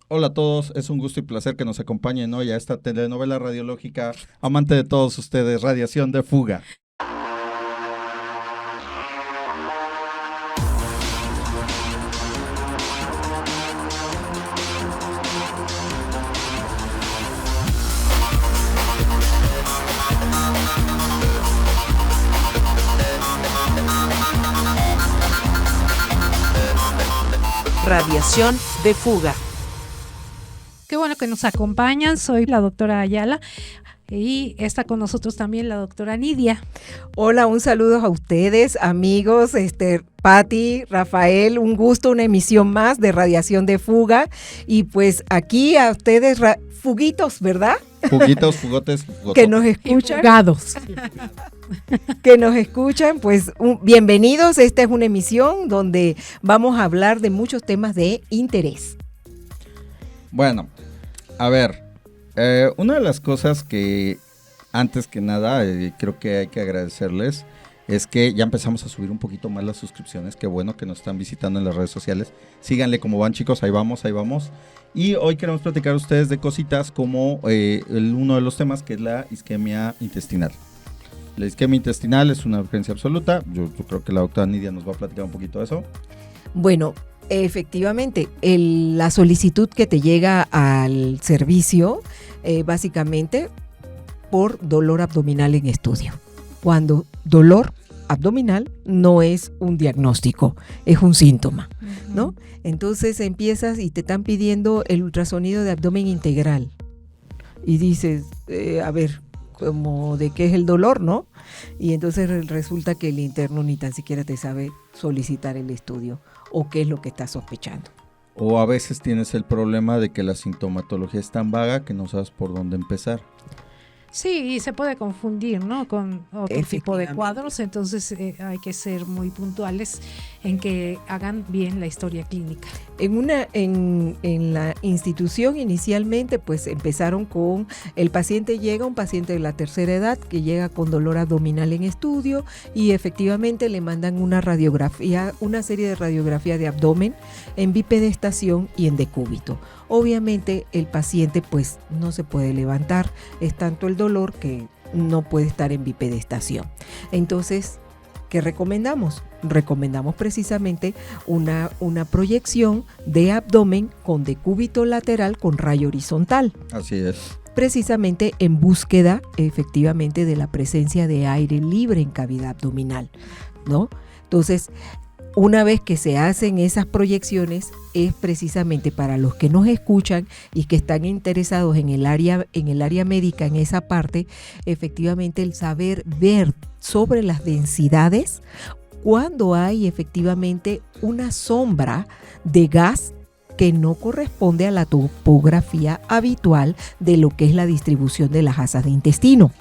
Hola a todos, es un gusto y placer que nos acompañen hoy a esta telenovela radiológica amante de todos ustedes, Radiación de Fuga. Radiación de Fuga. Qué bueno que nos acompañan, soy la doctora Ayala y está con nosotros también la doctora Nidia. Hola, un saludo a ustedes, amigos, Patti, Rafael, un gusto, una emisión más de Radiación de Fuga. Y pues aquí a ustedes, fuguitos, ¿verdad? Fuguitos, fugotes, fugotos. Que nos escuchan. Fugados. Que nos escuchan, pues bienvenidos. Esta es una emisión donde vamos a hablar de muchos temas de interés. Bueno, a ver, una de las cosas que antes que nada creo que hay que agradecerles es que ya empezamos a subir un poquito más las suscripciones. Qué bueno que nos están visitando en las redes sociales. Síganle cómo van, chicos, ahí vamos. Y hoy queremos platicar a ustedes de cositas como uno de los temas que es la isquemia intestinal. La isquemia intestinal es una urgencia absoluta. Yo creo que la doctora Nidia nos va a platicar un poquito de eso. Bueno, efectivamente, la solicitud que te llega al servicio, básicamente por dolor abdominal en estudio. Cuando dolor abdominal no es un diagnóstico, es un síntoma, ¿no? Entonces empiezas y te están pidiendo el ultrasonido de abdomen integral. Y dices, a ver, como de qué es el dolor, ¿no? Y entonces resulta que el interno ni tan siquiera te sabe solicitar el estudio o qué es lo que está sospechando. O a veces tienes el problema de que la sintomatología es tan vaga que no sabes por dónde empezar. Sí, y se puede confundir, ¿no? Con otro tipo de cuadros, entonces hay que ser muy puntuales en que hagan bien la historia clínica. En la institución inicialmente pues empezaron con un paciente de la tercera edad que llega con dolor abdominal en estudio y efectivamente le mandan una serie de radiografías de abdomen en bipedestación y en decúbito. Obviamente el paciente pues no se puede levantar, es tanto el dolor que no puede estar en bipedestación. Entonces, ¿qué recomendamos? Recomendamos precisamente una proyección de abdomen con decúbito lateral con rayo horizontal. Así es. Precisamente en búsqueda efectivamente de la presencia de aire libre en cavidad abdominal, ¿no? Entonces, una vez que se hacen esas proyecciones, es precisamente para los que nos escuchan y que están interesados en el área médica, en esa parte, efectivamente el saber ver sobre las densidades cuando hay efectivamente una sombra de gas que no corresponde a la topografía habitual de lo que es la distribución de las asas de intestino.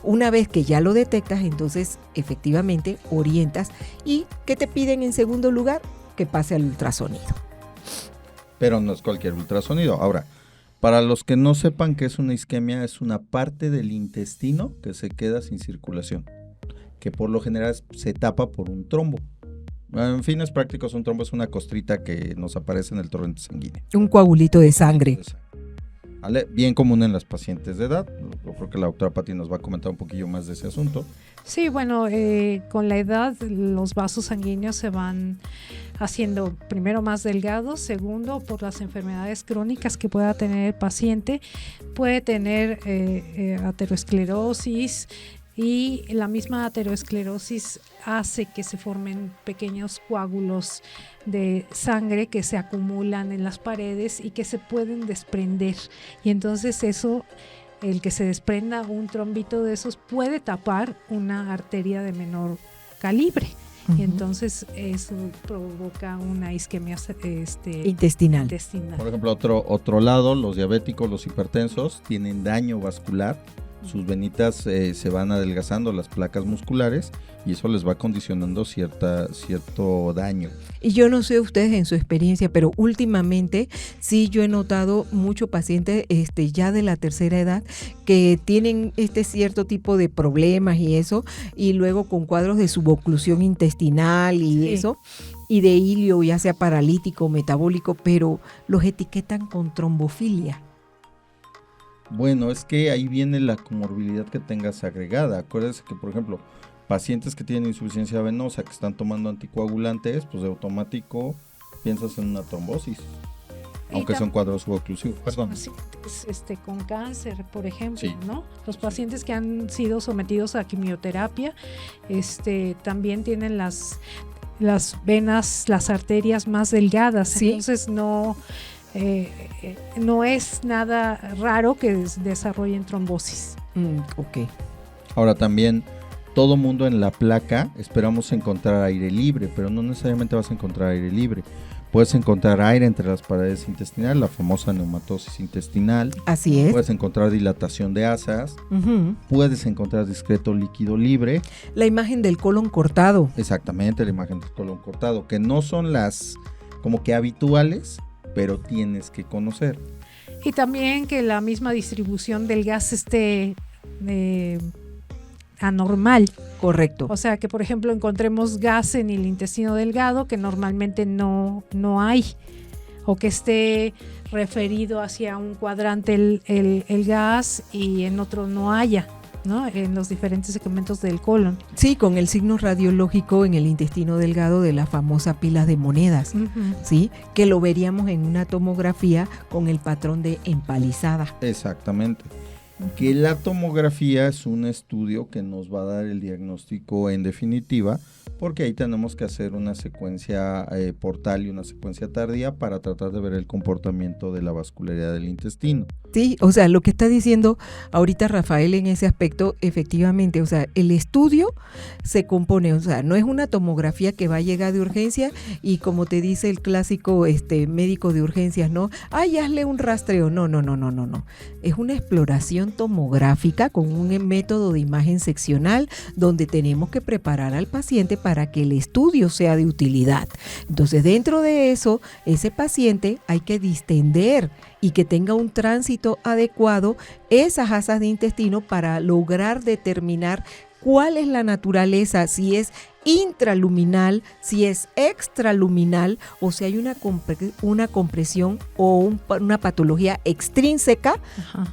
Una vez que ya lo detectas, entonces efectivamente orientas. ¿Y qué te piden en segundo lugar? Que pase al ultrasonido. Pero no es cualquier ultrasonido. Ahora, para los que no sepan qué es una isquemia, es una parte del intestino que se queda sin circulación, que por lo general se tapa por un trombo. En fines prácticos, un trombo es una costrita que nos aparece en el torrente sanguíneo. Un coagulito de sangre. ¿Vale? Bien común en las pacientes de edad. Yo creo que la doctora Patti nos va a comentar un poquillo más de ese asunto. Sí, bueno, con la edad los vasos sanguíneos se van haciendo primero más delgados, segundo por las enfermedades crónicas que pueda tener el paciente, puede tener aterosclerosis, y la misma aterosclerosis hace que se formen pequeños coágulos de sangre que se acumulan en las paredes y que se pueden desprender, y entonces eso, el que se desprenda un trombito de esos puede tapar una arteria de menor calibre. Y entonces eso provoca una isquemia intestinal. Por ejemplo, otro lado, los diabéticos, los hipertensos tienen daño vascular, sus venitas se van adelgazando, las placas musculares, y eso les va condicionando cierto daño. Y yo no sé ustedes en su experiencia, pero últimamente sí yo he notado muchos pacientes ya de la tercera edad que tienen cierto tipo de problemas y eso, y luego con cuadros de suboclusión intestinal y eso, y de hilio, ya sea paralítico o metabólico, pero los etiquetan con trombofilia. Bueno, es que ahí viene la comorbilidad que tengas agregada. Acuérdense que, por ejemplo, pacientes que tienen insuficiencia venosa, que están tomando anticoagulantes, pues de automático piensas en una trombosis, aunque son cuadros suboclusivos. Perdón. Pacientes, con cáncer, por ejemplo, Sí. ¿no? Los pacientes que han sido sometidos a quimioterapia, también tienen las venas, las arterias más delgadas, Sí. entonces no es nada raro que desarrollen trombosis. Ok. Ahora también, todo mundo en la placa esperamos encontrar aire libre, pero no necesariamente vas a encontrar aire libre. Puedes encontrar aire entre las paredes intestinales, la famosa neumatosis intestinal. Así es. Puedes encontrar dilatación de asas. Ujú. Puedes encontrar discreto líquido libre. La imagen del colon cortado. Exactamente, la imagen del colon cortado, que no son las como que habituales, pero tienes que conocer. Y también que la misma distribución del gas esté anormal. Correcto. O sea, que por ejemplo encontremos gas en el intestino delgado que normalmente no hay, o que esté referido hacia un cuadrante el gas y en otro no haya, ¿no? En los diferentes segmentos del colon. Sí, con el signo radiológico en el intestino delgado de la famosa pila de monedas, ¿sí? Que lo veríamos en una tomografía con el patrón de empalizada. Exactamente. Que la tomografía es un estudio que nos va a dar el diagnóstico en definitiva, porque ahí tenemos que hacer una secuencia portal y una secuencia tardía para tratar de ver el comportamiento de la vascularidad del intestino. Sí, o sea, lo que está diciendo ahorita Rafael en ese aspecto, efectivamente, o sea, el estudio se compone, o sea, no es una tomografía que va a llegar de urgencia y como te dice el clásico médico de urgencias, ¿no? Ay, hazle un rastreo. No. Es una exploración tomográfica con un método de imagen seccional donde tenemos que preparar al paciente para que el estudio sea de utilidad. Entonces, dentro de eso, ese paciente hay que distender y que tenga un tránsito adecuado esas asas de intestino para lograr determinar cuál es la naturaleza, si es intraluminal, si es extraluminal o si hay una compresión o una patología extrínseca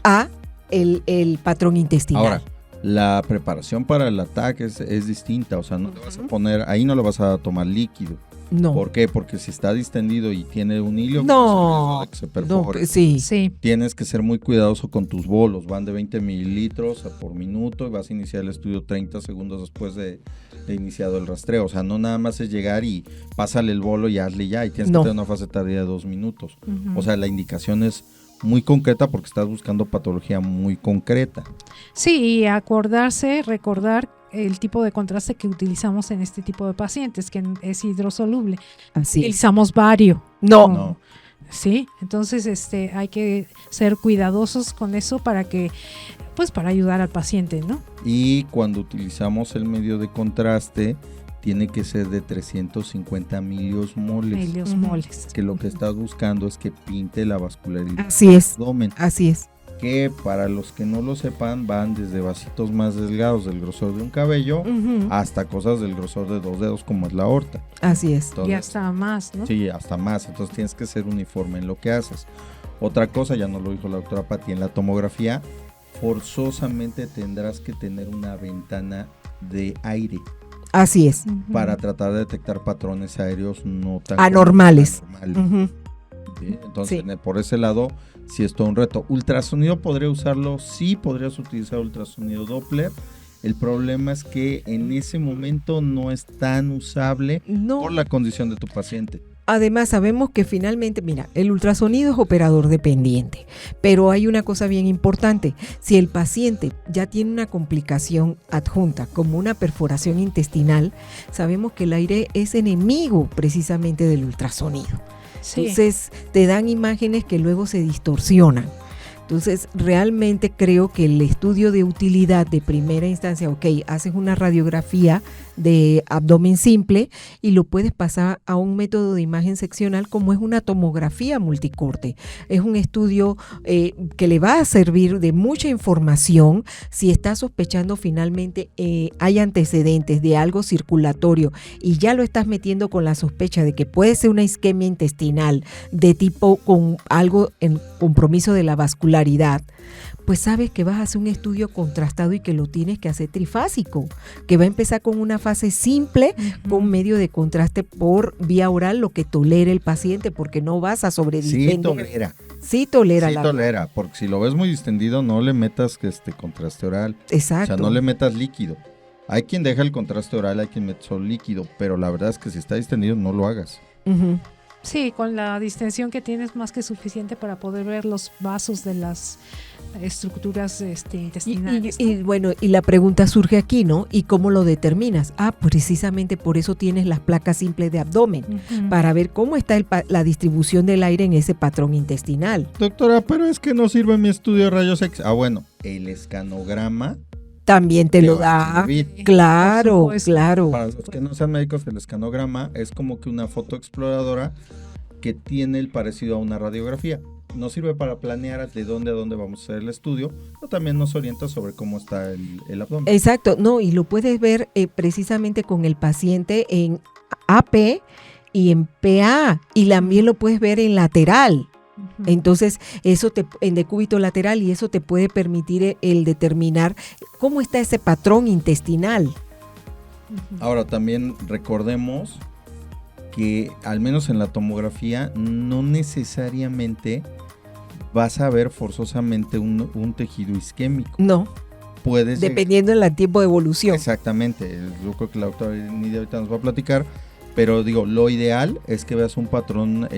a el patrón intestinal. Ahora, la preparación para el ataque es distinta, o sea, no te vas a poner, ahí no lo vas a tomar líquido. No. ¿Por qué? Porque si está distendido y tiene un hilo, No, pues, se perfore. Sí. Tienes que ser muy cuidadoso con tus bolos, van de 20 mililitros por minuto y vas a iniciar el estudio 30 segundos después de iniciado el rastreo. O sea, no nada más es llegar y pásale el bolo y hazle ya, y tienes que tener una fase tardía de 2 minutos. O sea, la indicación es muy concreta porque estás buscando patología muy concreta. Sí, y recordar el tipo de contraste que utilizamos en este tipo de pacientes, que es hidrosoluble. Así es. Utilizamos bario. No. Sí, entonces hay que ser cuidadosos con eso para ayudar al paciente, ¿no? Y cuando utilizamos el medio de contraste, tiene que ser de 350 miliosmoles. Miliosmoles. Que lo que estás buscando es que pinte la vascularidad Así del es. abdomen. Así es. Que para los que no lo sepan, van desde vasitos más delgados del grosor de un cabello hasta cosas del grosor de 2 dedos como es la aorta. Así es. Entonces, Y hasta más, ¿no? Sí, hasta más. Entonces tienes que ser uniforme en lo que haces. Otra cosa, ya nos lo dijo la doctora Pati, en la tomografía forzosamente tendrás que tener una ventana de aire Así es. para tratar de detectar patrones aéreos no tan Anormales. ¿Sí? Entonces, Sí. por ese lado, sí es todo un reto. ¿Ultrasonido podría usarlo? Sí, podrías utilizar ultrasonido Doppler. El problema es que en ese momento no es tan usable No. por la condición de tu paciente. Además, sabemos que finalmente, mira, el ultrasonido es operador dependiente, pero hay una cosa bien importante. Si el paciente ya tiene una complicación adjunta, como una perforación intestinal, sabemos que el aire es enemigo precisamente del ultrasonido. Sí. Entonces, te dan imágenes que luego se distorsionan. Entonces, realmente creo que el estudio de utilidad de primera instancia, haces una radiografía de abdomen simple y lo puedes pasar a un método de imagen seccional como es una tomografía multicorte. Es un estudio que le va a servir de mucha información si está sospechando finalmente hay antecedentes de algo circulatorio y ya lo estás metiendo con la sospecha de que puede ser una isquemia intestinal de tipo con algo en compromiso de la vascularidad, pues sabes que vas a hacer un estudio contrastado y que lo tienes que hacer trifásico, que va a empezar con una fase simple, con medio de contraste por vía oral, lo que tolere el paciente, porque no vas a sobrevivir. Sí tolera, porque si lo ves muy distendido, no le metas contraste oral. Exacto. O sea, no le metas líquido. Hay quien deja el contraste oral, hay quien mete solo líquido, pero la verdad es que si está distendido, no lo hagas. Uh-huh. Sí, con la distensión que tienes más que suficiente para poder ver los vasos de las estructuras intestinales. Y bueno, y la pregunta surge aquí, ¿no? ¿Y cómo lo determinas? Precisamente por eso tienes las placas simples de abdomen, para ver cómo está la distribución del aire en ese patrón intestinal. Doctora, pero es que no sirve mi estudio de rayos X. Bueno, el escanograma también te lo da. Claro. Para los que no sean médicos, el escanograma es como que una foto exploradora que tiene el parecido a una radiografía. Nos sirve para planear de dónde a dónde vamos a hacer el estudio, pero también nos orienta sobre cómo está el abdomen. Exacto, no, y lo puedes ver precisamente con el paciente en AP y en PA, y también lo puedes ver en lateral. Entonces, eso en decúbito lateral, y eso te puede permitir el determinar cómo está ese patrón intestinal. Ahora, también recordemos que al menos en la tomografía no necesariamente vas a ver forzosamente un tejido isquémico. No. Dependiendo del tiempo de evolución. Exactamente. Yo creo que la doctora Nidia ahorita nos va a platicar, pero digo, lo ideal es que veas un patrón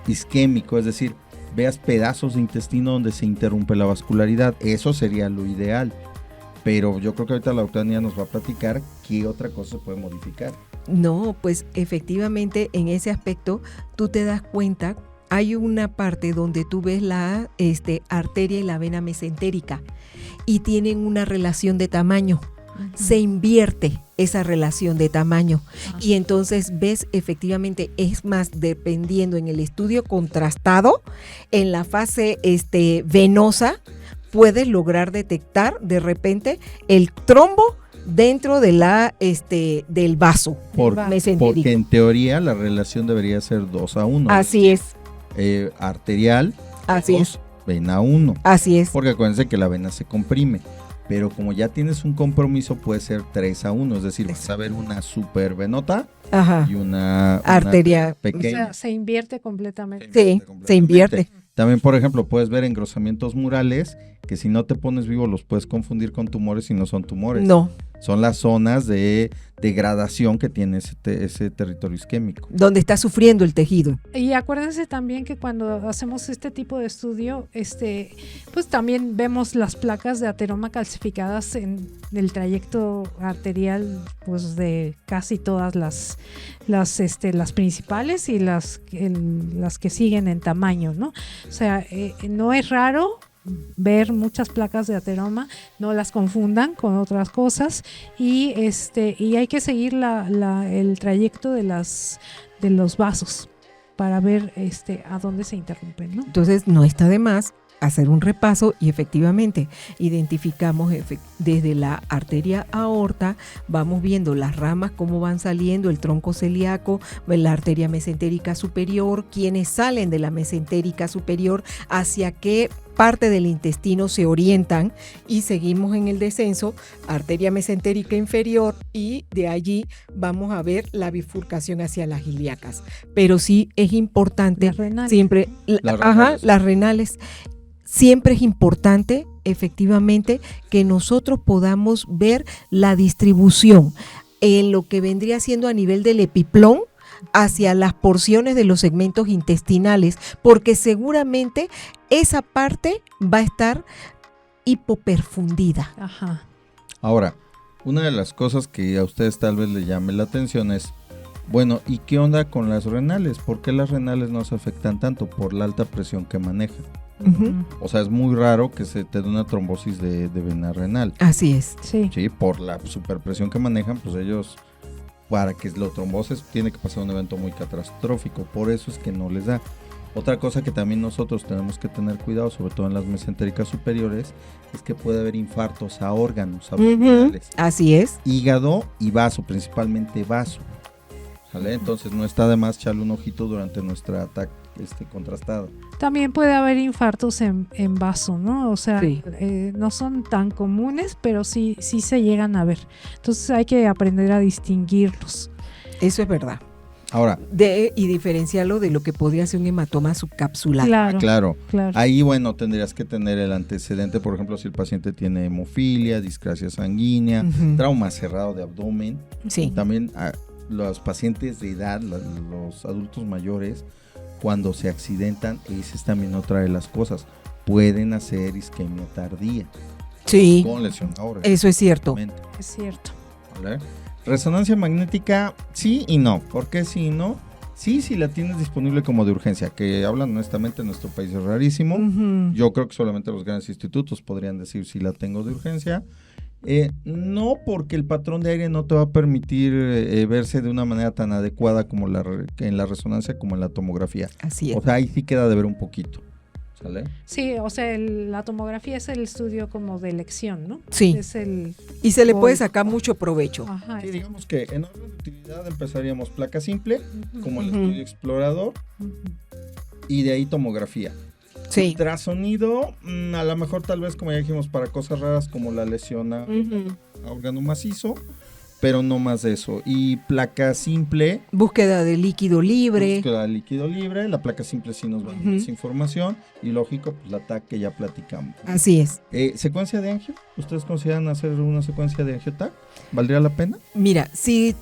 isquémico, es decir, veas pedazos de intestino donde se interrumpe la vascularidad. Eso sería lo ideal. Pero yo creo que ahorita la doctora Nidia nos va a platicar qué otra cosa se puede modificar. No, pues efectivamente en ese aspecto tú te das cuenta, hay una parte donde tú ves la arteria y la vena mesentérica y tienen una relación de tamaño. Se invierte esa relación de tamaño y entonces ves efectivamente, es más, dependiendo en el estudio contrastado, en la fase venosa, puedes lograr detectar de repente el trombo dentro de del vaso mesentérico. Porque en teoría la relación debería ser 2:1. Así es. Arterial, así 2, es. vena 1. Así es. Porque acuérdense que la vena se comprime. Pero como ya tienes un compromiso, puede ser 3:1. Es decir, vas a ver una supervenota y una arteria pequeña. O sea, se invierte completamente. Sí, se invierte. También, por ejemplo, puedes ver engrosamientos murales que si no te pones vivo los puedes confundir con tumores y no son tumores. No. Son las zonas de degradación que tiene ese territorio isquémico. Donde está sufriendo el tejido. Y acuérdense también que cuando hacemos este tipo de estudio, pues también vemos las placas de ateroma calcificadas en el trayecto arterial, pues de casi todas las principales y las que siguen en tamaño, ¿no? O sea, no es raro ver muchas placas de ateroma, no las confundan con otras cosas y hay que seguir el trayecto de los vasos para ver a dónde se interrumpen, ¿no? Entonces no está de más hacer un repaso y efectivamente identificamos desde la arteria aorta, vamos viendo las ramas cómo van saliendo, el tronco celíaco, la arteria mesentérica superior, quienes salen de la mesentérica superior, hacia qué parte del intestino se orientan y seguimos en el descenso, arteria mesentérica inferior y de allí vamos a ver la bifurcación hacia las ilíacas. Pero sí es importante las renales. Siempre, las renales. Siempre es importante, efectivamente, que nosotros podamos ver la distribución en lo que vendría siendo a nivel del epiplón hacia las porciones de los segmentos intestinales, porque seguramente esa parte va a estar hipoperfundida. Ajá. Ahora, una de las cosas que a ustedes tal vez les llame la atención es, bueno, ¿y qué onda con las renales? ¿Por qué las renales no se afectan tanto? Por la alta presión que manejan. Ujú. O sea, es muy raro que se te dé una trombosis de vena renal. Así es. Sí. Sí, por la superpresión que manejan, pues ellos, para que lo tromboses, tiene que pasar un evento muy catastrófico. Por eso es que no les da. Otra cosa que también nosotros tenemos que tener cuidado, sobre todo en las mesentéricas superiores, es que puede haber infartos a órganos Ujú. abdominales. Así es. Hígado y vaso, principalmente vaso. ¿Sale? Entonces no está de más echarle un ojito durante nuestra ataque contrastado. También puede haber infartos en vaso, ¿no? O sea, Sí. no son tan comunes, pero sí se llegan a ver. Entonces hay que aprender a distinguirlos. Eso es verdad. Ahora, Y diferenciarlo de lo que podría ser un hematoma subcapsular. Claro, claro, claro. ahí bueno, tendrías que tener el antecedente, por ejemplo, si el paciente tiene hemofilia, discrasia sanguínea, Ujú. trauma cerrado de abdomen. Sí. También los pacientes de edad, los adultos mayores, cuando se accidentan, esa es también otra de las cosas, pueden hacer isquemia tardía Sí. con lesión aórtica. Eso es cierto. Es cierto. ¿Vale? Resonancia magnética, sí y no. ¿Por qué sí y no? Sí, si la tienes disponible como de urgencia, que hablan honestamente en nuestro país es rarísimo. Ujú. Yo creo que solamente los grandes institutos podrían decir si la tengo de urgencia. No, porque el patrón de aire no te va a permitir verse de una manera tan adecuada como en la resonancia como en la tomografía. Así es. O sea, ahí sí queda de ver un poquito. ¿Sale? Sí, o sea, la tomografía es el estudio como de elección, ¿no? Sí. Es el... Y se le puede Voy. sacar mucho provecho. Ajá. Sí, digamos que en orden de utilidad empezaríamos placa simple, Ujú, como el Ujú. estudio explorador, ujú. y de ahí tomografía. Sí. Ultrasonido, a lo mejor tal vez como ya dijimos, para cosas raras como la lesión a Ujú. órgano macizo, pero no más de eso. Y placa simple, Búsqueda de líquido libre. búsqueda de líquido libre, la placa simple sí nos va a dar Ujú. esa información, y lógico, pues la TAC que ya platicamos. Así es. ¿Secuencia de angio? ¿Ustedes consideran hacer una secuencia de angio-TAC? ¿Valdría la pena? Mira, si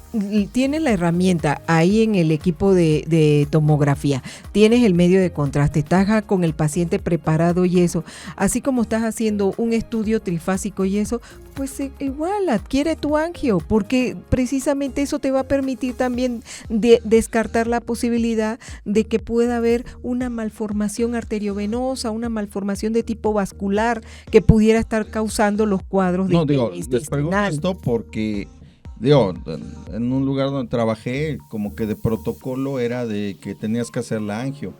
tienes la herramienta ahí en el equipo de tomografía, tienes el medio de contraste, estás con el paciente preparado y eso, así como estás haciendo un estudio trifásico y eso, pues igual adquiere tu angio, porque precisamente eso te va a permitir también descartar la posibilidad de que pueda haber una malformación arteriovenosa, una malformación de tipo vascular que pudiera estar causando los cuadros de No, digo, isquemia les pregunto intestinal. esto porque, digo, en un lugar donde trabajé, como que de protocolo era de que tenías que hacer la angio.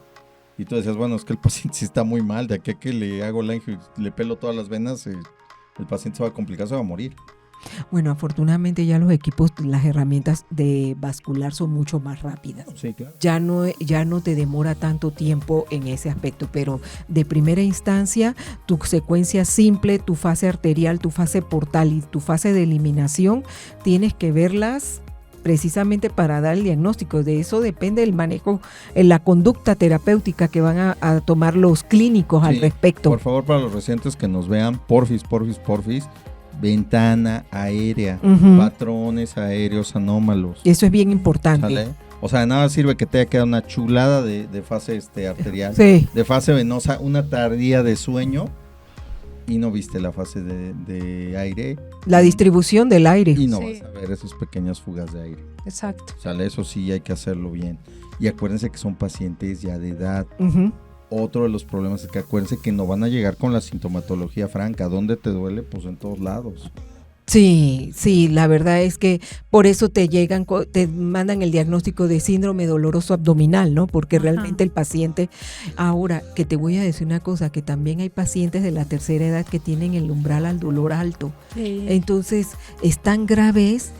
Y tú decías, bueno, es que el paciente sí está muy mal, de aquí a que le hago la angio y le pelo todas las venas, el paciente se va a complicar, se va a morir. Bueno, afortunadamente ya los equipos, las herramientas de vascular son mucho más rápidas. Sí, claro. Ya no te demora tanto tiempo en ese aspecto, pero de primera instancia, tu secuencia simple, tu fase arterial, tu fase portal y tu fase de eliminación, tienes que verlas precisamente para dar el diagnóstico. De eso depende el manejo, la conducta terapéutica que van a tomar los clínicos al Sí, respecto. Por favor, para los recientes que nos vean, porfis, ventana aérea, Ujú. patrones aéreos anómalos. Eso es bien importante. ¿Sale? O sea, de nada sirve que te haya quedado una chulada de fase arterial, Sí. de fase venosa, una tardía de sueño y no viste la fase de aire La distribución del aire. y no Sí. vas a ver esas pequeñas fugas de aire. Exacto. ¿Sale? Eso sí hay que hacerlo bien. Y acuérdense que son pacientes ya de edad. Ujú. Otro de los problemas es que acuérdense que no van a llegar con la sintomatología franca. ¿Dónde te duele? Pues en todos lados. Sí, sí, la verdad es que por eso te te mandan el diagnóstico de síndrome doloroso abdominal, ¿no? Porque Ajá. realmente el paciente, ahora que te voy a decir una cosa, que también hay pacientes de la tercera edad que tienen el umbral al dolor alto. Sí. Entonces, están graves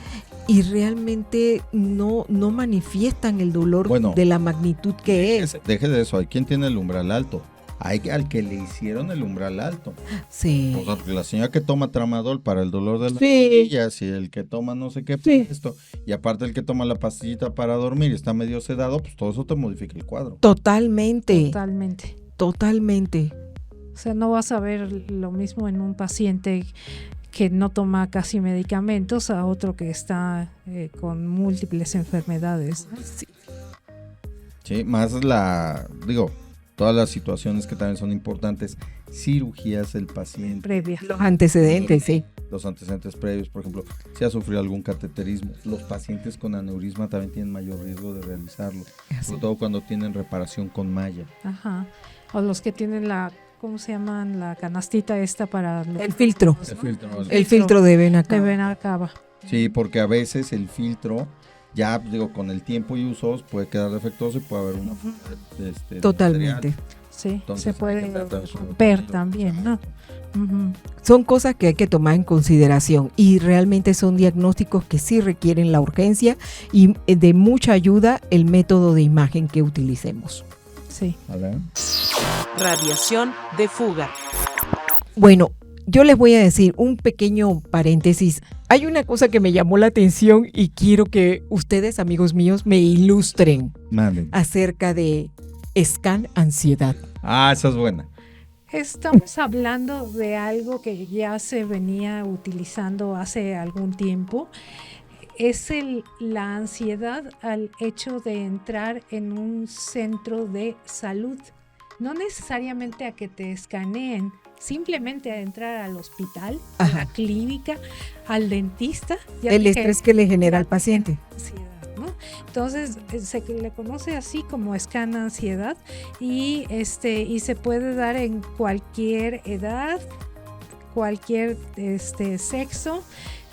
y realmente no manifiestan el dolor Bueno, de la magnitud que es. Deje de eso. Hay quien tiene el umbral alto. Hay al que le hicieron el umbral alto. Sí. O sea, porque la señora que toma tramadol para el dolor de las Sí. rodillas y el que toma no sé qué, Sí. esto, y aparte el que toma la pastillita para dormir y está medio sedado, pues todo eso te modifica el cuadro. Totalmente, Totalmente. totalmente. O sea, no vas a ver lo mismo en un paciente que no toma casi medicamentos a otro que está con múltiples enfermedades. Sí. Sí, más todas las situaciones que también son importantes, cirugías del paciente, Previa. Los antecedentes, sí. los antecedentes previos, por ejemplo, si ha sufrido algún cateterismo, los pacientes con aneurisma también tienen mayor riesgo de realizarlo, sobre todo cuando tienen reparación con malla. Ajá. O los que tienen la ¿cómo se llaman? La canastita esta para... El filtro. El filtro. El filtro de ven acá. de Benacaba. Sí, porque a veces el filtro, ya digo, con el tiempo y usos puede quedar defectuoso y puede haber una... de Totalmente. material. Sí, Entonces, se hay que puede tratar de su romper contenido. también, ¿no? Ujú. Son cosas que hay que tomar en consideración y realmente son diagnósticos que sí requieren la urgencia y de mucha ayuda el método de imagen que utilicemos. Sí. ¿Vale? Radiación de fuga. Bueno, yo les voy a decir un pequeño paréntesis. Hay una cosa que me llamó la atención y quiero que ustedes, amigos míos, me ilustren Manden. acerca de scan ansiedad. Ah, esa es buena. Estamos hablando de algo que ya se venía utilizando hace algún tiempo. Es la ansiedad al hecho de entrar en un centro de salud. No necesariamente a que te escaneen, simplemente a entrar al hospital, a la Ajá. clínica, al dentista. Ya El dije, estrés que le genera al paciente. ansiedad, ¿no? Entonces se le conoce así como scan ansiedad y se puede dar en cualquier edad, cualquier sexo,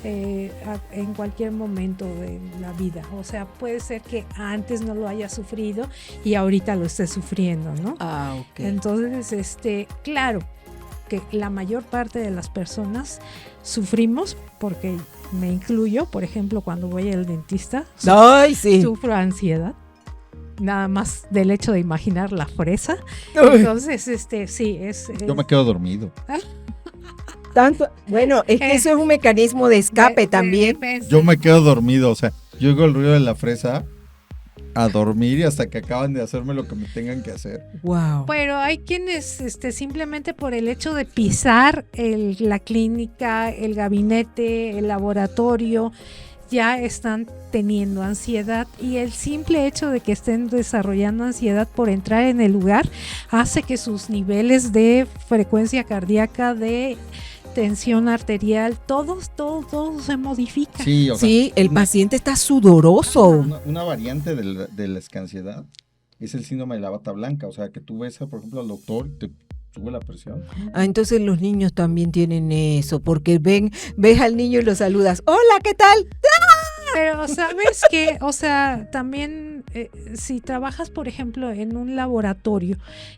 en cualquier momento de la vida. O sea, puede ser que antes no lo haya sufrido y ahorita lo esté sufriendo, ¿no? Ah, ok. Entonces, claro que la mayor parte de las personas sufrimos, porque me incluyo, por ejemplo, cuando voy al dentista, Ay, sí. sufro ansiedad, nada más del hecho de imaginar la fresa. Uy, Entonces, sí, Yo me quedo dormido. tanto, bueno, es que eso es un mecanismo de escape también. Yo me quedo dormido, o sea, yo oigo el ruido de la fresa a dormir y hasta que acaban de hacerme lo que me tengan que hacer. Wow. Pero hay quienes simplemente por el hecho de pisar la clínica, el gabinete, el laboratorio, ya están teniendo ansiedad, y el simple hecho de que estén desarrollando ansiedad por entrar en el lugar hace que sus niveles de frecuencia cardíaca, de tensión arterial, todo se modifica. Sí, o sea, Sí, el paciente está sudoroso. una variante de la ansiedad es el síndrome de la bata blanca, o sea, que tú ves, por ejemplo, al doctor y te sube la presión. Ah, entonces los niños también tienen eso, porque ves al niño y lo saludas. Hola, ¿qué tal? Pero sabes que, o sea, también si trabajas, por ejemplo, en un laboratorio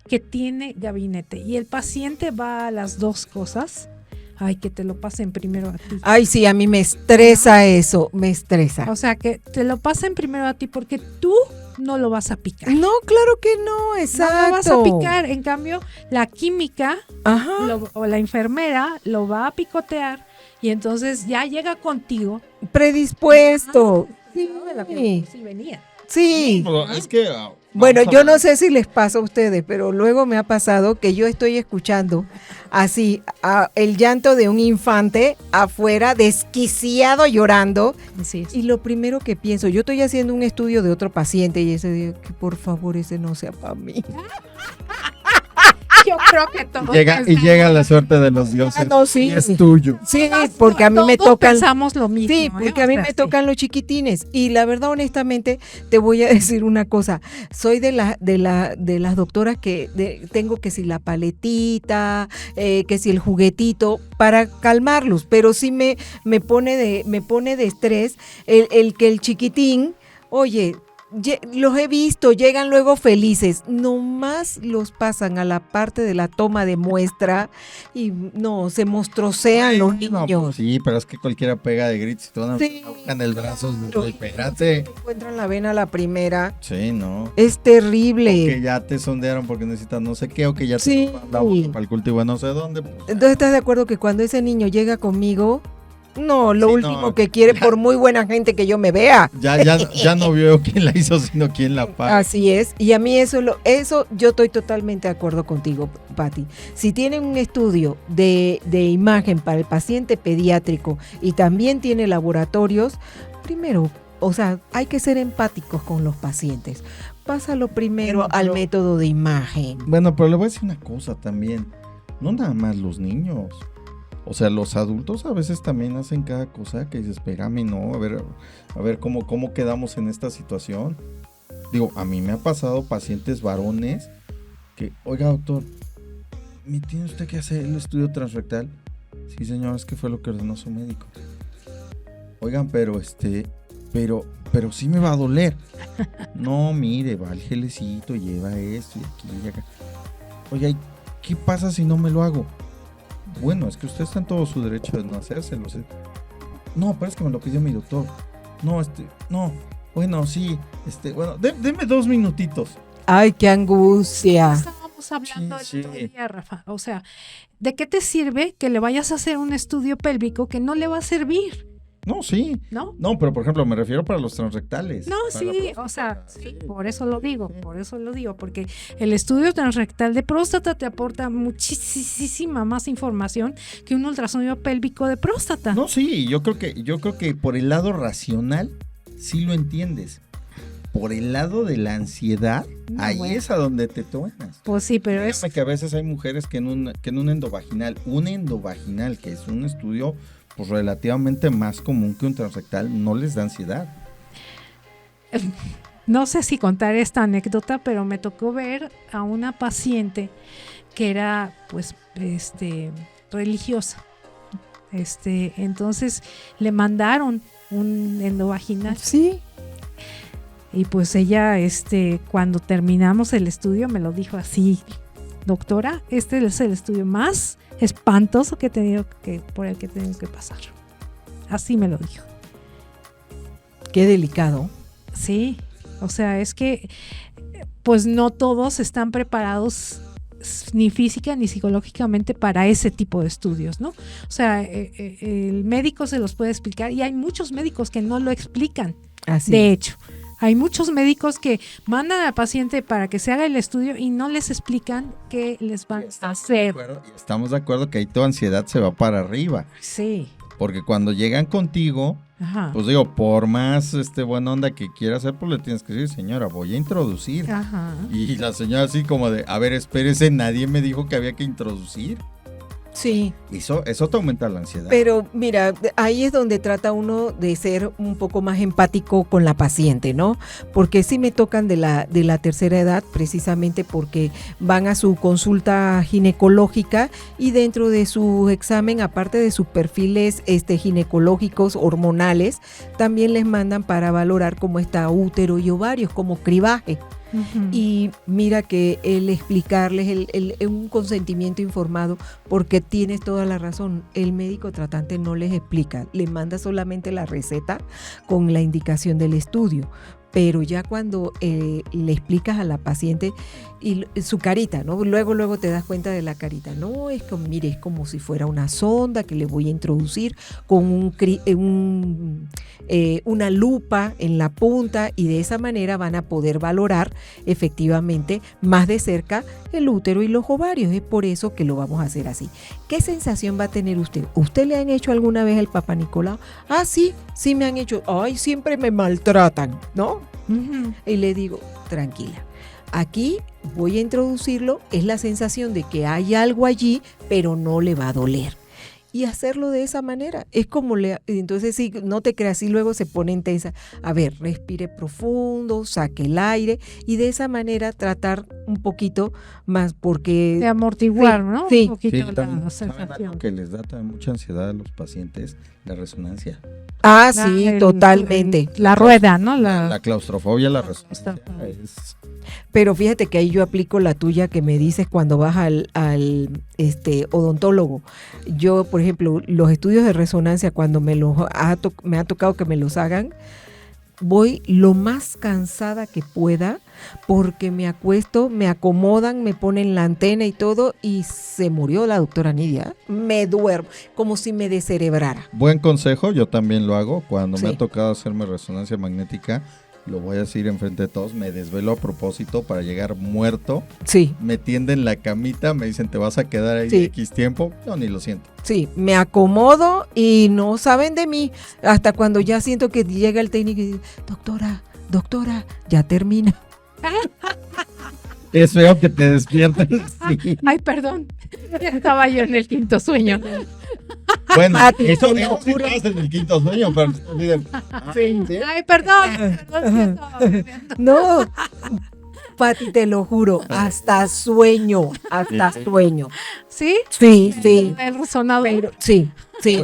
que tiene gabinete y el paciente va a las dos cosas, ay, que te lo pasen primero a ti. Ay, sí, a mí me estresa eso, me estresa. O sea, que te lo pasen primero a ti porque tú no lo vas a picar. No, claro que no, exacto. No lo vas a picar. En cambio, la química Ajá. o la enfermera lo va a picotear y entonces ya llega contigo. Predispuesto. Sí. Sí, venía. Sí. Pero es que... Bueno, vamos a yo no ver. sé si les pasa a ustedes, pero luego me ha pasado que yo estoy escuchando así el llanto de un infante afuera, desquiciado, llorando. Así es. Y lo primero que pienso, yo estoy haciendo un estudio de otro paciente y ese digo, que por favor ese no sea para mí. Yo creo que todos Llega la suerte de los dioses. Ah, no, sí. Y es tuyo. Sí, porque a mí me todos tocan. pensamos lo mismo. Sí, porque a mí O sea, me sí. tocan los chiquitines. Y la verdad, honestamente, te voy a decir una cosa. Soy de las doctoras que tengo que si la paletita, que si el juguetito, para calmarlos. Pero sí me pone de estrés el que el chiquitín, oye, los he visto, llegan luego felices, nomás los pasan a la parte de la toma de muestra y no, se monstruosean los No, niños. pues sí, pero es que cualquiera pega de gritos y te van a Sí. en el brazo. Espérate. Encuentran la vena a la primera, Sí, no. es Que terrible. ya te sondearon porque necesitas no sé qué, o que ya Sí. te mandamos para el cultivo de no sé dónde. Pues, Entonces, ¿estás de acuerdo que cuando ese niño llega conmigo, no, lo Sí, último no, que quiere, ya. por muy buena gente que yo me vea? ya no veo quién la hizo, sino quién la paga. Así es, y a mí eso yo estoy totalmente de acuerdo contigo, Pati. Si tienen un estudio de imagen para el paciente pediátrico y también tiene laboratorios, primero, o sea, hay que ser empáticos con los pacientes. Pásalo primero Pero- al método de imagen. Bueno, pero le voy a decir una cosa también. No nada más los niños. O sea, los adultos a veces también hacen cada cosa que dices, espérame, no, a ver cómo quedamos en esta situación. Digo, a mí me ha pasado pacientes varones que, oiga, doctor, ¿me tiene usted que hacer el estudio transrectal? Sí, señor, es que fue lo que ordenó su médico. Oigan, pero sí me va a doler. No, mire, va al gelecito, lleva esto y aquí y acá. Oye, ¿qué pasa si no me lo hago? Bueno, es que usted está en todo su derecho de no hacérselo. No, pero es que me lo pidió mi doctor. No, bueno, sí, bueno, deme 2 minutitos. Ay, qué angustia. Estábamos hablando el otro día, Rafa. O sea, ¿de qué te sirve que le vayas a hacer un estudio pélvico que no le va a servir? No, sí. ¿No? No, pero por ejemplo, me refiero para los transrectales. No, sí, o sea, sí, por eso lo digo, porque el estudio transrectal de próstata te aporta muchísima más información que un ultrasonido pélvico de próstata. No, sí, yo creo que por el lado racional sí lo entiendes. Por el lado de la ansiedad, bueno, es a donde te truenas. Pues sí, pero Dígame que a veces hay mujeres que en un endovaginal, que es un estudio pues relativamente más común que un transrectal, no les da ansiedad. No sé si contar esta anécdota, pero me tocó ver a una paciente que era pues religiosa. Entonces le mandaron un endovaginal. Sí. Y pues ella cuando terminamos el estudio me lo dijo así: doctora, este es el estudio más espantoso que he tenido por el que he tenido que pasar. Así me lo dijo. Qué delicado. Sí, o sea, es que pues no todos están preparados ni física ni psicológicamente para ese tipo de estudios, ¿no? O sea, el médico se los puede explicar y hay muchos médicos que no lo explican. Así. De hecho, hay muchos médicos que mandan al paciente para que se haga el estudio y no les explican qué les van a hacer. Estamos de acuerdo que ahí tu ansiedad se va para arriba. Sí. Porque cuando llegan contigo, Ajá. pues digo, por más buena onda que quiera hacer, pues le tienes que decir, señora, voy a introducir. Ajá. Y la señora así como de, a ver, espérese, nadie me dijo que había que introducir. Sí. Eso te aumenta la ansiedad. Pero mira, ahí es donde trata uno de ser un poco más empático con la paciente, ¿no? Porque sí me tocan de la tercera edad, precisamente porque van a su consulta ginecológica y dentro de su examen, aparte de sus perfiles ginecológicos, hormonales, también les mandan para valorar cómo está útero y ovarios, como cribaje. Uh-huh. Y mira que el explicarles un consentimiento informado, porque tienes toda la razón, el médico tratante no les explica, les manda solamente la receta con la indicación del estudio. Pero ya cuando le explicas a la paciente y su carita, ¿no? Luego te das cuenta de la carita. No, es como, mire, es como si fuera una sonda que le voy a introducir con una lupa en la punta, y de esa manera van a poder valorar efectivamente más de cerca el útero y los ovarios. Es por eso que lo vamos a hacer así. ¿Qué sensación va a tener usted? ¿Usted le han hecho alguna vez el Papá Nicolau? Ah, sí me han hecho. Ay, siempre me maltratan, ¿no? Uh-huh. Y le digo, tranquila, aquí voy a introducirlo, es la sensación de que hay algo allí, pero no le va a doler. Y hacerlo de esa manera, es como entonces sí, no te creas, y luego se pone intensa. A ver, respire profundo, saque el aire, y de esa manera tratar un poquito más, porque... De amortiguar, sí, ¿no? Sí. Un poquito también, la sensación. algo que les da también mucha ansiedad a los pacientes, la resonancia. Ah, sí, totalmente. La rueda, ¿no? La claustrofobia, la resonancia es... Pero fíjate que ahí yo aplico la tuya que me dices cuando vas al odontólogo. Yo, por ejemplo, los estudios de resonancia, cuando me ha tocado que me los hagan, voy lo más cansada que pueda, porque me acuesto, me acomodan, me ponen la antena y todo, y se murió la doctora Nidia. Me duermo, como si me descerebrara. Buen consejo, yo también lo hago. Cuando Sí. me ha tocado hacerme resonancia magnética, lo voy a decir enfrente de todos, me desvelo a propósito para llegar muerto. Sí. Me tienden la camita, me dicen, ¿te vas a quedar ahí Sí. X tiempo? No, ni lo siento. Sí, me acomodo y no saben de mí hasta cuando ya siento que llega el técnico y dice, doctora, ya termina. Es feo que te despierten. Sí. Ay, perdón, ya estaba yo en el quinto sueño. Bueno, te eso lo sí juro. pasa en el quinto sueño, pero Sí. Ay, perdón. Lo siento. No, Pati, te lo juro, hasta sueño. ¿Sí? Sí, sí. El resonador. Pero, sí.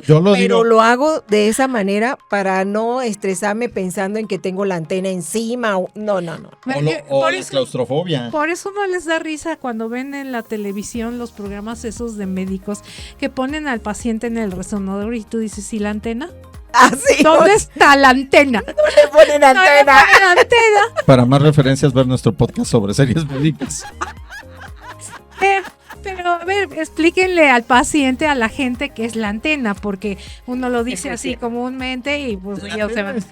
Yo lo Pero digo. lo hago de esa manera para no estresarme pensando en que tengo la antena encima. No. O Por la eso- claustrofobia. Por eso no les da risa cuando ven en la televisión los programas esos de médicos que ponen al paciente en el resonador y tú dices, ¿y la antena? Así. ¿Dónde está la antena? No le ponen No le antena. ponen antena. Para más referencias, ver nuestro podcast sobre series médicas. Pero a ver, explíquenle al paciente, a la gente qué es la antena, porque uno lo dice así comúnmente y pues ya se van a Es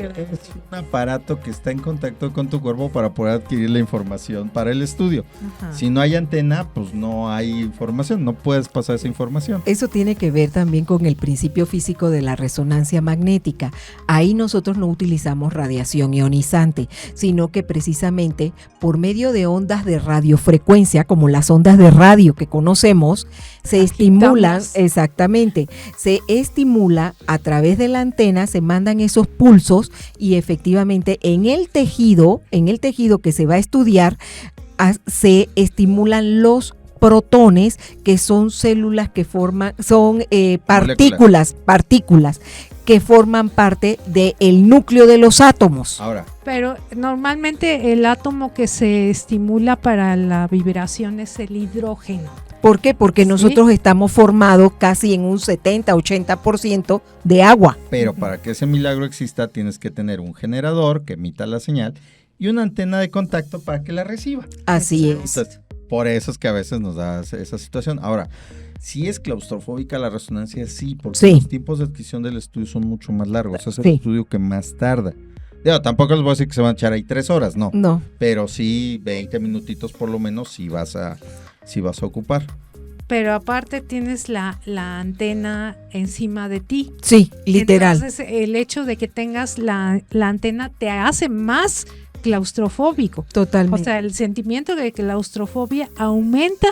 un aparato que está en contacto con tu cuerpo para poder adquirir la información para el estudio. Ajá. Si no hay antena, pues no hay información, no puedes pasar esa información. Eso tiene que ver también con el principio físico de la resonancia magnética. Ahí nosotros no utilizamos radiación ionizante, sino que precisamente por medio de ondas de radiofrecuencia, como las ondas de radio que conocemos, se estimulan, exactamente, se estimula a través de la antena, se mandan esos pulsos y efectivamente en el tejido que se va a estudiar, se estimulan los protones, que son células que forman, son partículas que forman parte del núcleo de los átomos. Ahora, Pero normalmente el átomo que se estimula para la vibración es el hidrógeno. ¿Por qué? Porque nosotros estamos formados casi en un 70-80% de agua. pero para que ese milagro exista, tienes que tener un generador que emita la señal y una antena de contacto para que la reciba. Así es. Entonces, por eso es que a veces nos da esa situación. Ahora, si es claustrofóbica la resonancia, sí, porque Sí. los tiempos de adquisición del estudio son mucho más largos. Es el Sí. estudio que más tarda. Digo, tampoco les voy a decir que se van a echar ahí 3 horas, no. No. Pero sí, 20 minutitos por lo menos si vas a ocupar. Pero aparte tienes la antena encima de ti. Sí, literal. Entonces el hecho de que tengas la antena te hace más claustrofóbico. Totalmente. O sea, el sentimiento de claustrofobia aumenta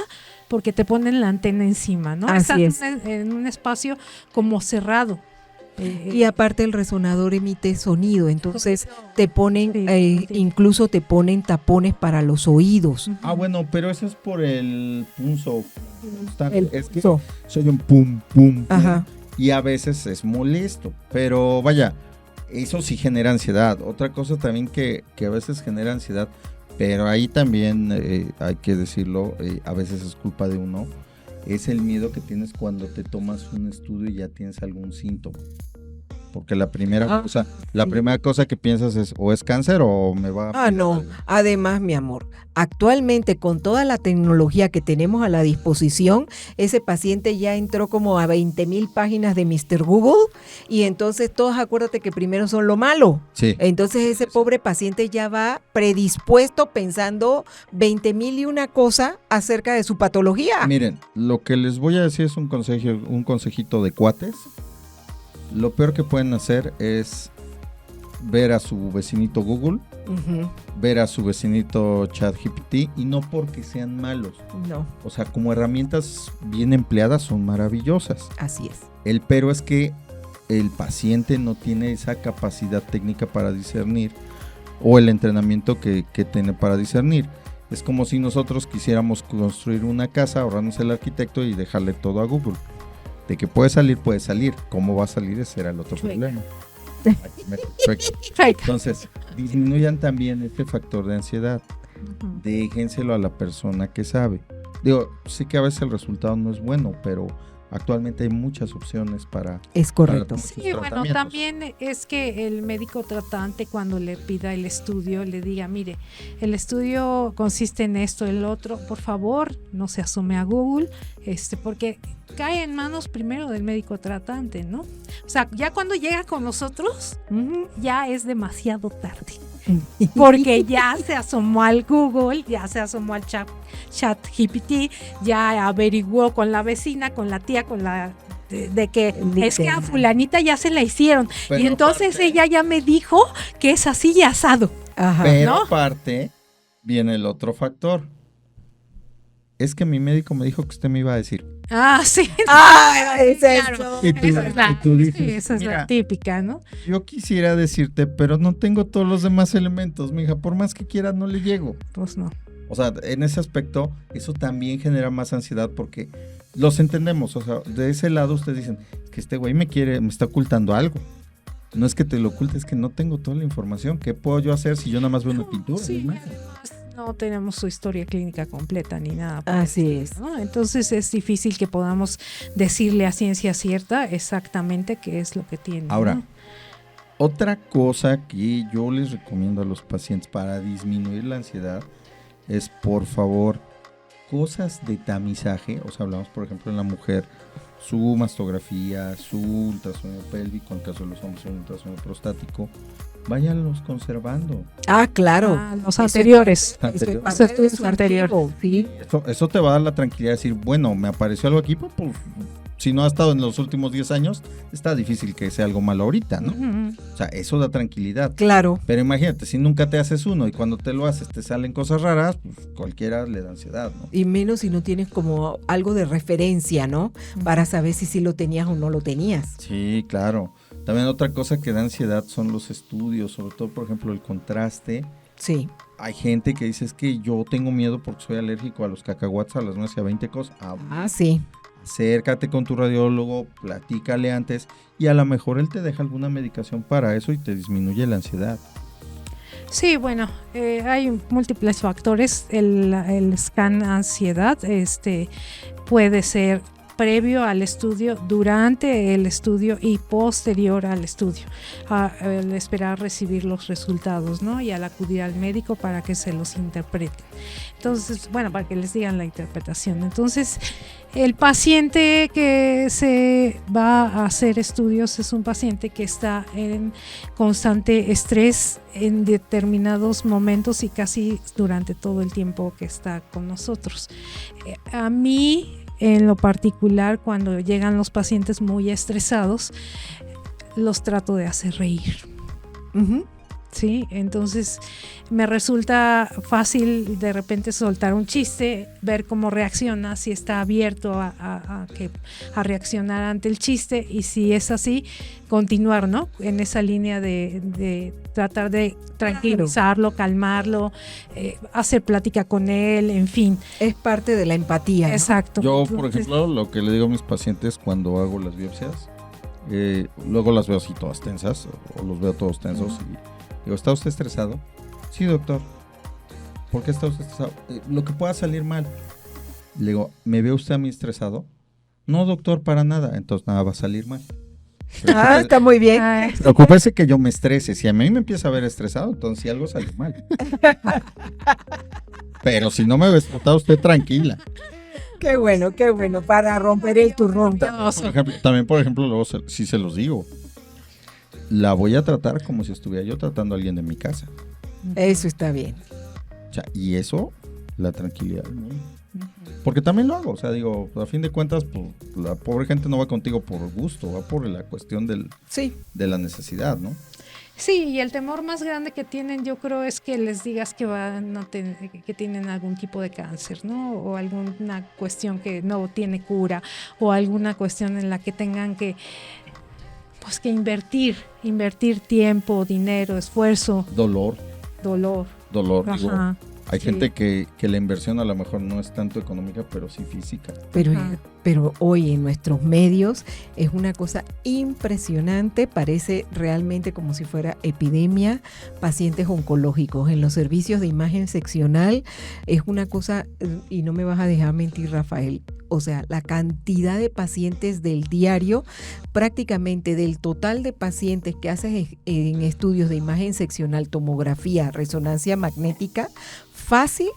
porque te ponen la antena encima, ¿no? Así Estás en un espacio como cerrado. Y aparte el resonador emite sonido, entonces te ponen, Sí. incluso te ponen tapones para los oídos. Ah, bueno, pero eso es por el punzo. Es que So, soy un pum, pum, pum. Ajá. Y a veces es molesto, pero vaya, eso sí genera ansiedad. Otra cosa también que a veces genera ansiedad, pero ahí también hay que decirlo, a veces es culpa de uno, es el miedo que tienes cuando te tomas un estudio y ya tienes algún síntoma. Porque la primera cosa que piensas es o es cáncer o me va a... No. Además, mi amor, actualmente con toda la tecnología que tenemos a la disposición, ese paciente ya entró como a 20,000 páginas de Mr. Google y entonces todos acuérdate que primero son lo malo. Sí. Entonces ese pobre paciente ya va predispuesto pensando 20,000 y una cosa acerca de su patología. Miren, lo que les voy a decir es un consejito de cuates. Lo peor que pueden hacer es ver a su vecinito Google, Ujú. ver a su vecinito ChatGPT, y no porque sean malos. No, O sea, como herramientas bien empleadas son maravillosas. así es. El pero es que el paciente no tiene esa capacidad técnica para discernir o el entrenamiento que tiene para discernir. Es como si nosotros quisiéramos construir una casa, ahorrarnos el arquitecto y dejarle todo a Google. De que puede salir, puede salir. ¿Cómo va a salir? Ese era el otro problema. Aquí me- Entonces, disminuyan también este factor de ansiedad. Déjenselo a la persona que sabe. Digo, sí que a veces el resultado no es bueno, pero actualmente hay muchas opciones para... Es correcto. muchos Sí, bueno, tratamientos. también es que el médico tratante cuando le pida el estudio le diga, mire, el estudio consiste en esto, el otro, por favor, no se asome a Google, porque cae en manos primero del médico tratante, ¿no? O sea, ya cuando llega con nosotros, ya es demasiado tarde. Porque ya se asomó al Google, ya se asomó al ChatGPT, ya averiguó con la vecina, con la tía, con la de que es que a fulanita ya se la hicieron. Pero Y entonces aparte- ella ya me dijo que es así y asado. Ajá. Pero ¿no? aparte viene el otro factor. Es que mi médico me dijo que usted me iba a decir. Ah, sí. Es Claro. Y tú- Esa es la, y tú dices, sí, esa es mira, la típica, ¿no? Yo quisiera decirte, pero no tengo todos los demás elementos, mija. Por más que quiera, no le llego. Pues no. O sea, en ese aspecto, eso también genera más ansiedad porque los entendemos. O sea, de ese lado ustedes dicen que este güey me está ocultando algo. No es que te lo oculte, es que no tengo toda la información. ¿Qué puedo yo hacer si yo nada más veo una pintura? Sí, ¿no? no tenemos su historia clínica completa ni nada. Así es. ¿No? Entonces es difícil que podamos decirle a ciencia cierta exactamente qué es lo que tiene. Ahora, ¿no? otra cosa que yo les recomiendo a los pacientes para disminuir la ansiedad es, por favor, cosas de tamizaje. O sea, hablamos, por ejemplo, en la mujer, su mastografía, su ultrasonido pélvico, en el caso de los hombres, un ultrasonido prostático. Váyanlos conservando. Ah, claro. Los anteriores. Anterior. Los estudios anteriores. Sí. Eso te va a dar la tranquilidad de decir, bueno, me apareció algo aquí, pues si no ha estado en los últimos 10 años, está difícil que sea algo malo ahorita, ¿no? Ujú. O sea, eso da tranquilidad. Claro. Pero imagínate, si nunca te haces uno y cuando te lo haces te salen cosas raras, pues cualquiera le da ansiedad, ¿no? Y menos si no tienes como algo de referencia, ¿no? Para saber si sí lo tenías o no lo tenías. Sí, claro. También otra cosa que da ansiedad son los estudios, sobre todo, por ejemplo, el contraste. Sí. Hay gente que dice, es que yo tengo miedo porque soy alérgico a los cacahuates, a las nueces y a 20 cosas. Ah, sí. Acércate con tu radiólogo, platícale antes y a lo mejor él te deja alguna medicación para eso y te disminuye la ansiedad. Sí, bueno, hay múltiples factores. El scan ansiedad puede ser previo al estudio, durante el estudio y posterior al estudio, al esperar recibir los resultados, ¿no? Y al acudir al médico para que se los interpreten. Entonces, bueno, para que les digan la interpretación. Entonces, el paciente que se va a hacer estudios es un paciente que está en constante estrés en determinados momentos y casi durante todo el tiempo que está con nosotros. A mí, en lo particular, cuando llegan los pacientes muy estresados, los trato de hacer reír. Ujú. Sí, entonces me resulta fácil de repente soltar un chiste, ver cómo reacciona, si está abierto a reaccionar ante el chiste, y si es así, continuar, ¿no? En esa línea de tratar de tranquilizarlo, calmarlo, hacer plática con él, en fin. Es parte de la empatía, ¿no? Exacto. Yo, por Entonces, ejemplo, lo que le digo a mis pacientes cuando hago las biopsias, luego las veo así todas tensas, o los veo todos tensos, y digo, ¿está usted estresado? Sí, doctor. ¿Por qué está usted estresado? Lo que pueda salir mal. Le digo, ¿me ve usted a mí estresado? No, doctor, para nada. Entonces nada va a salir mal. Ah, está muy bien. ay, Preocúpese que yo me estrese. Si a mí me empieza a ver estresado, entonces sí algo salió mal. Pero si no me ve estresado, usted tranquila. Qué bueno, para romper el turrón. Por ejemplo, luego sí se los digo. La voy a tratar como si estuviera yo tratando a alguien de mi casa. Eso está bien. O sea, y eso, la tranquilidad, ¿no? Porque también lo hago, o sea, digo, a fin de cuentas, pues, la pobre gente no va contigo por gusto, va por la cuestión Sí. de la necesidad, ¿no? sí, y el temor más grande que tienen, yo creo, es que les digas que que tienen algún tipo de cáncer, ¿no? O alguna cuestión que no tiene cura, o alguna cuestión en la que tengan que invertir tiempo, dinero, esfuerzo, Dolor. dolor. Digo, Ajá. hay Sí. gente que la inversión a lo mejor no es tanto económica, pero sí física. Ajá. Pero hoy en nuestros medios es una cosa impresionante, parece realmente como si fuera epidemia, pacientes oncológicos en los servicios de imagen seccional, es una cosa, y no me vas a dejar mentir, Rafael, o sea, la cantidad de pacientes del diario, prácticamente del total de pacientes que haces en estudios de imagen seccional, tomografía, resonancia magnética, fácil,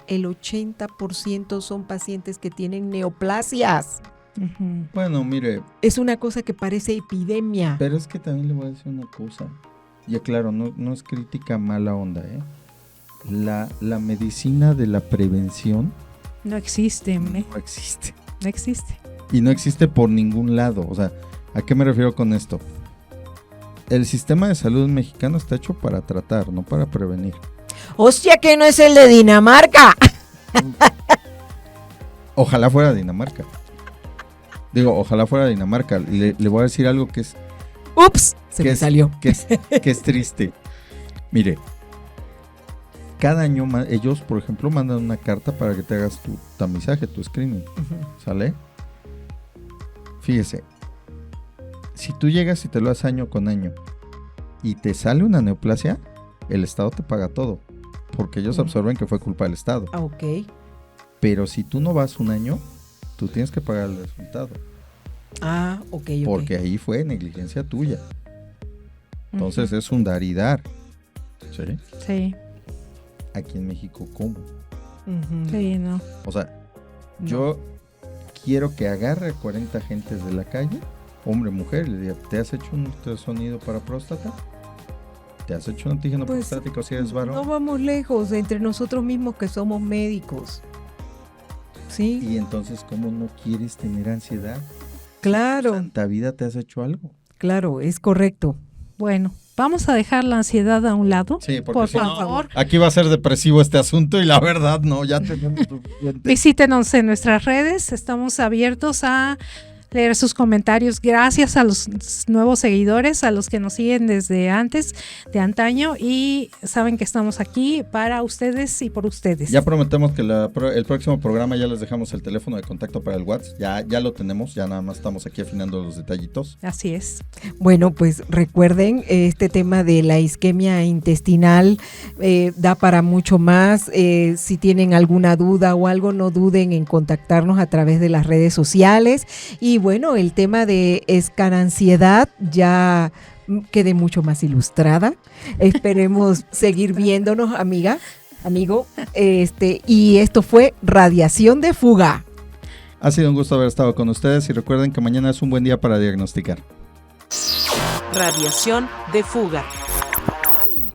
el 80% son pacientes que tienen neoplasias. Ujú. Bueno, mire, Es una cosa que parece epidemia. pero es que también le voy a decir una cosa. Y claro, no es crítica mala onda, ¿eh? La medicina de la prevención No existe, no existe. no existe. Y no existe por ningún lado. O sea, ¿a qué me refiero con esto? El sistema de salud mexicano está hecho para tratar, no para prevenir. ¡Hostia, que no es el de Dinamarca! Ojalá fuera Dinamarca. Digo, ojalá fuera Dinamarca. Le voy a decir algo que es, ¡Ups! Se que me es- salió. que es triste. Mire, cada año ellos, por ejemplo, mandan una carta para que te hagas tu tamizaje, tu screening, ¿sale? Fíjese, si tú llegas y te lo haces año con año y te sale una neoplasia, el Estado te paga todo, porque ellos absorben que fue culpa del Estado. Ok. Pero si tú no vas un año, tú tienes que pagar el resultado. Ok. Porque ahí fue negligencia tuya. Entonces es un dar y dar. ¿Sí? Sí, Aquí en México, ¿cómo? sí, no. O sea, yo quiero que agarre a 40 gentes de la calle, hombre, mujer, y le diga, ¿te has hecho un ultrasonido para próstata? ¿Te has hecho un antígeno Pues, prostático si eres varón? No vamos lejos, entre nosotros mismos que somos médicos. ¿Sí? Y entonces, ¿cómo no quieres tener ansiedad? Claro, ¿Santa vida te has hecho algo? claro, es correcto. Bueno, vamos a dejar la ansiedad a un lado. Sí, porque por si no, favor. aquí va a ser depresivo este asunto y la verdad no, ya tenemos suficiente. Visítenos en nuestras redes, estamos abiertos a leer sus comentarios. Gracias a los nuevos seguidores, a los que nos siguen desde antes, de antaño, y saben que estamos aquí para ustedes y por ustedes. Ya prometemos que el próximo programa ya les dejamos el teléfono de contacto para el WhatsApp, ya lo tenemos, ya nada más estamos aquí afinando los detallitos. Así es. Bueno, pues recuerden, este tema de la isquemia intestinal da para mucho más. Si tienen alguna duda o algo, no duden en contactarnos a través de las redes sociales. Y bueno, el tema de escaransiedad ya quede mucho más ilustrada. Esperemos seguir viéndonos, amigo. Y esto fue Radiación de Fuga. Ha sido un gusto haber estado con ustedes y recuerden que mañana es un buen día para diagnosticar. Radiación de fuga.